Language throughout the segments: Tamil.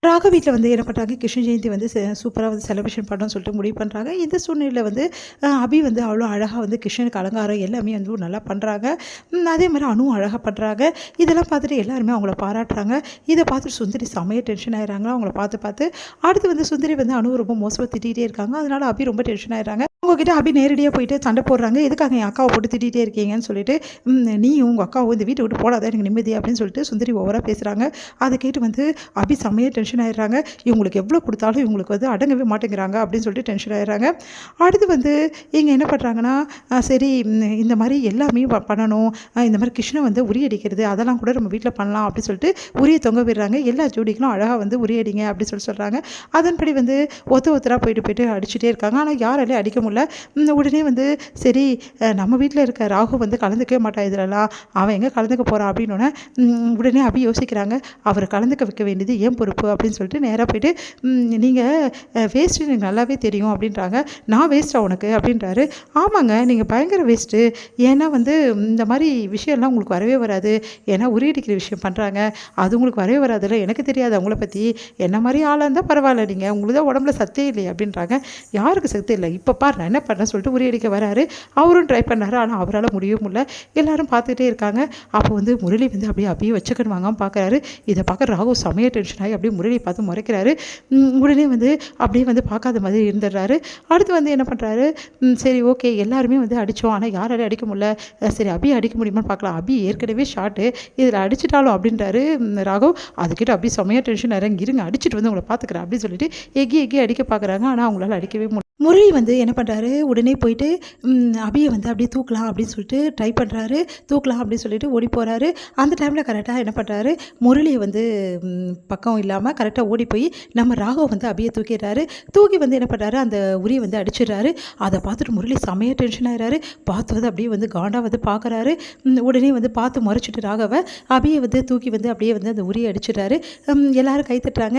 ராக வீட்டில் வந்து என்ன பண்ணுறாங்க, கிருஷ்ண ஜெயந்தி வந்து சூப்பராக வந்து செலிப்ரேஷன் பண்ணணும்னு சொல்லிட்டு முடிவு பண்ணுறாங்க. இந்த சூழ்நிலையில் வந்து அபி வந்து அவ்வளோ அழகாக வந்து கிருஷ்ணனுக்கு அலங்காரம் எல்லாமே வந்து நல்லா பண்ணுறாங்க. அதே மாதிரி அணுவும் அழகாக பண்ணுறாங்க. இதெல்லாம் பார்த்துட்டு எல்லாருமே அவங்கள பாராட்டுறாங்க. இதை பார்த்துட்டு சுந்தரி செமைய டென்ஷன் ஆயிடுறாங்க அவங்கள பார்த்து. அடுத்து வந்து சுந்தரி வந்து அணு ரொம்ப மோசமாக திட்டிகிட்டே இருக்காங்க. அதனால அபி ரொம்ப டென்ஷன் ஆயிடுறாங்க. உங்ககிட்ட அபி நேரடியாக போயிட்டு சண்டை போடுறாங்க. எதுக்காக என் அக்காவை போட்டு திட்டிகிட்டே இருக்கீங்கன்னு சொல்லிட்டு, நீ உங்கள் அக்காவும் இந்த வீட்டை விட்டு போடாத எனக்கு நிம்மதி அப்படின்னு சொல்லிட்டு சுந்தரி ஓவராக பேசுகிறாங்க. அதை கேட்டு வந்து அபி செம்மையாக டென்ஷன் ஆயிடுறாங்க. இவங்களுக்கு எவ்வளோ கொடுத்தாலும் இவங்களுக்கு வந்து அடங்கவே மாட்டேங்கிறாங்க அப்படின்னு சொல்லிட்டு டென்ஷன் ஆயிடுறாங்க. அடுத்து வந்து இங்கே என்ன பண்ணுறாங்கன்னா, சரி இந்த மாதிரி எல்லாமே பண்ணணும், இந்த மாதிரி கிருஷ்ணன் வந்து உரியடிக்கிறது அதெல்லாம் கூட நம்ம வீட்டில் பண்ணலாம் அப்படின்னு சொல்லிட்டு உரிய தொங்க விடுறாங்க. எல்லா ஜோடிகளும் அழகாக வந்து உரியடிங்க அப்படின்னு சொல்கிறாங்க. அதன்படி வந்து ஒருத்தராக போயிட்டு அடிச்சுட்டே இருக்காங்க. ஆனால் யாராலையும் அடிக்க முடியல. உடனே வந்து சரி நம்ம வீட்டில் இருக்க ராகு வந்து கலந்துக்கவே மாட்டான் இதிலலாம், அவன் எங்கே கலந்துக்க போகிறான் அப்படின்னோடனே உடனே அபி யோசிக்கிறாங்க, அவர் கலந்துக்க வைக்க வேண்டியது ஏன் பொறுப்பு அப்படின்னு சொல்லிட்டு நேராக போயிட்டு நீங்கள் வேஸ்ட்டு எனக்கு நல்லாவே தெரியும் அப்படின்றாங்க. நான் வேஸ்ட்டா உனக்கு அப்படின்றாரு. ஆமாங்க நீங்கள் பயங்கர வேஸ்ட்டு. ஏன்னா வந்து இந்த மாதிரி விஷயம்லாம் உங்களுக்கு வரவே வராது. ஏன்னா உரியடிக்கிற விஷயம் பண்ணுறாங்க, அது உங்களுக்கு வரவே வராதுல்ல. எனக்கு தெரியாது அவங்கள பற்றி. என்ன மாதிரி ஆளாக இருந்தால் பரவாயில்ல, நீங்கள் உங்களுக்கு தான் உடம்புல சத்தே இல்லையா அப்படின்றாங்க. யாருக்கு சக்தி இல்லை இப்போ பாரு நான் என்ன பண்ணேன் சொல்லிட்டு உரியடிக்க வராரு. அவரும் ட்ரை பண்ணாரு. ஆனால் அவரால் முடியவும் முடியல. எல்லாரும் பார்த்துக்கிட்டே இருக்காங்க. அப்போ வந்து முரளி வந்து அப்படியே வச்சுக்கணும் வாங்காமல் பார்க்குறாரு. இதை பார்க்க ராகு செமைய டென்ஷன் ஆகி அப்படியே முரளி பார்த்து முறைக்கிறாரு. உடனே வந்து அப்படியே வந்து பார்க்காத மாதிரி இருந்துடுறாரு. அடுத்து வந்து என்ன பண்ணுறாரு, சரி ஓகே எல்லாருமே வந்து அடித்தோம், ஆனால் யாராலையும் அடிக்க முடியல, சரி அபி அடிக்க முடியுமான்னு பார்க்கலாம், அபி ஏற்கனவே ஷார்ட்டு இதில் அடிச்சிட்டாலும் அப்படின்றாரு ராகவ். அதுக்கிட்ட அபி செமையாக டென்ஷன் இறங்கி இருங்க அடிச்சுட்டு வந்து உங்களை பார்த்துக்கிறேன் அப்படின்னு சொல்லிட்டு எக்கி அடிக்க பார்க்குறாங்க. ஆனால் அவங்களால அடிக்கவே முடியல. முரளி வந்து என்ன பண்ணுறாரு, உடனே போயிட்டு அபியை வந்து அப்படியே தூக்கலாம் அப்படின்னு சொல்லிட்டு ட்ரை பண்ணுறாரு. தூக்கலாம் அப்படின்னு சொல்லிட்டு ஓடி போகிறாரு. அந்த டைமில் கரெக்டாக என்ன பண்ணுறாரு, முரளியை வந்து பக்கம் இல்லாமல் கரெக்டாக ஓடி போய் நம்ம ராகவ் வந்து அபியை தூக்கி வந்து என்ன பண்ணுறாரு, அந்த உரியை வந்து அடிச்சிடுறாரு. அதை பார்த்துட்டு முரளி செமைய டென்ஷன் ஆகிறாரு. பார்த்து வந்து அப்படியே வந்து காண்டாக வந்து பார்க்குறாரு. உடனே வந்து பார்த்து முறைச்சிட்டு ராகவை அபியை வந்து தூக்கி வந்து அப்படியே வந்து அந்த உரியை அடிச்சிடுறாரு. எல்லாரும் கை தட்டுறாங்க.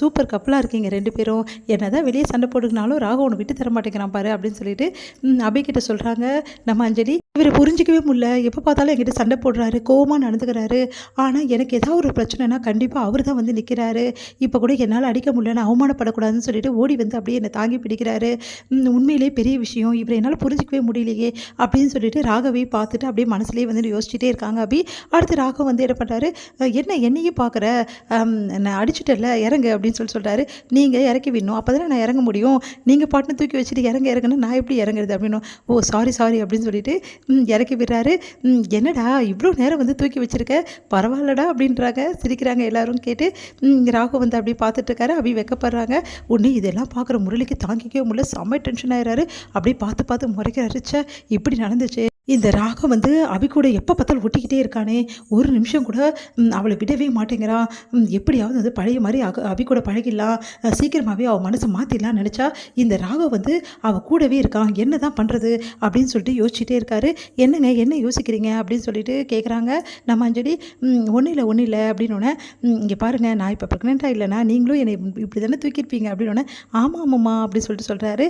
சூப்பர் கப்பலாக இருக்கீங்க ரெண்டு பேரும், என்ன தான் வெளியே சண்டை போட்டுக்கினாலும் ராகவ் ஒன்று விட்டு தர மாட்டேங்கிறான் பாரு அப்படின்னு சொல்லிட்டு அபிகிட்ட சொல்கிறாங்க நம்ம அஞ்சலி. இவரை புரிஞ்சிக்கவே முடியல, எப்போ பார்த்தாலும் என்கிட்ட சண்டை போடுறாரு, கோவமாக நடந்துக்கிறாரு. ஆனால் எனக்கு ஏதாவது ஒரு பிரச்சனைனா கண்டிப்பாக அவர் தான் வந்து நிற்கிறாரு. இப்போ கூட என்னால் அடிக்க முடியல, நான் அவமானப்படக்கூடாதுன்னு சொல்லிட்டு ஓடி வந்து அப்படியே என்னை தாங்கி பிடிக்கிறாரு. உண்மையிலே பெரிய விஷயம், இவரை என்னால் புரிஞ்சிக்கவே முடியலையே அப்படின்னு சொல்லிட்டு ராகவை பார்த்துட்டு அப்படியே மனசுலேயே வந்து யோசிச்சுட்டே இருக்காங்க அபி. அடுத்து ராகவ் வந்து என்ன பண்ணுறாரு, என்னையே பார்க்குற, நான் அடிச்சுட்டல இறங்கு அப்படின்னு சொல்கிறாரு. நீங்கள் இறக்கி விடணும், அப்போ தானே நான் இறங்க முடியும். நீங்கள் பாட்டுன்னு தூக்கி வச்சுட்டு இறங்குன்னா நான் எப்படி இறங்குறது அப்படின்னு. ஓ சாரி அப்படின்னு சொல்லிட்டு இறக்கி விடுறாரு. என்னடா இவ்வளோ நேரம் வந்து தூக்கி வச்சிருக்க, பரவாயில்லடா அப்படின்றாங்க. சிரிக்கிறாங்க எல்லாரும் கேட்டு. ராகு வந்து அப்படியே பார்த்துட்டு இருக்காரு. அப்படி வெக்கப்படுறாங்க. உடனே இதெல்லாம் பார்க்குற முரளிக்கு தாங்கிக்கவே முடியல, செம்ம டென்ஷன் ஆயிடுறாரு. அப்படியே பார்த்து முறைக்கிறாரு. ச்சே இப்படி நடந்துச்சு, இந்த ராகம் வந்து அபி கூட எப்போ பார்த்தாலும் ஒட்டிக்கிட்டே இருக்கானே, ஒரு நிமிஷம் கூட அவளை விடவே மாட்டேங்கிறான். எப்படியாவது வந்து பழைய மாதிரி அபி கூட பழகிடலாம், சீக்கிரமாகவே அவள் மனசை மாற்றிடலாம்னு நினச்சா இந்த ராகம் வந்து அவள் கூடவே இருக்கான், என்ன தான் பண்ணுறது அப்படின்னு சொல்லிட்டு யோசிச்சுட்டே இருக்காரு. என்னங்க என்ன யோசிக்கிறீங்க அப்படின்னு சொல்லிட்டு கேட்குறாங்க நம்ம அஞ்சலி. ஒன்றும் இல்லை அப்படின்னோடனே, இங்கே பாருங்கள் நான் இப்போ ப்ரெக்னெண்ட்டாக இல்லைனா நீங்களும் என்னை இப்படி தானே தூக்கியிருப்பீங்க அப்படின்னோடனே, ஆமாம்மா அப்படின்னு சொல்லிட்டு சொல்கிறாரு.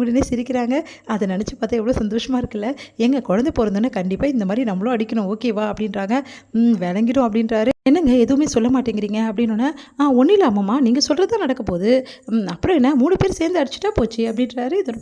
உடனே சிரிக்கிறாங்க. அதை நினச்சி பார்த்தா எவ்வளோ சந்தோஷமாக இருக்குல்ல. எங்கள் குழந்தை பிறந்தோன்னே கண்டிப்பாக இந்த மாதிரி நம்மளும் அடிக்கணும் ஓகேவா அப்படின்றாங்க. விளங்கிடும் அப்படின்றாரு. என்னங்க எதுவுமே சொல்ல மாட்டேங்கிறீங்க அப்படின்னோடனே, ஒன்றும் இல்லை அம்மாம்மா நீங்கள் சொல்கிறது தான் நடக்க போகுது, அப்புறம் என்ன 3 பேர் சேர்ந்து அடிச்சுட்டா போச்சு அப்படின்றாரு. இதோட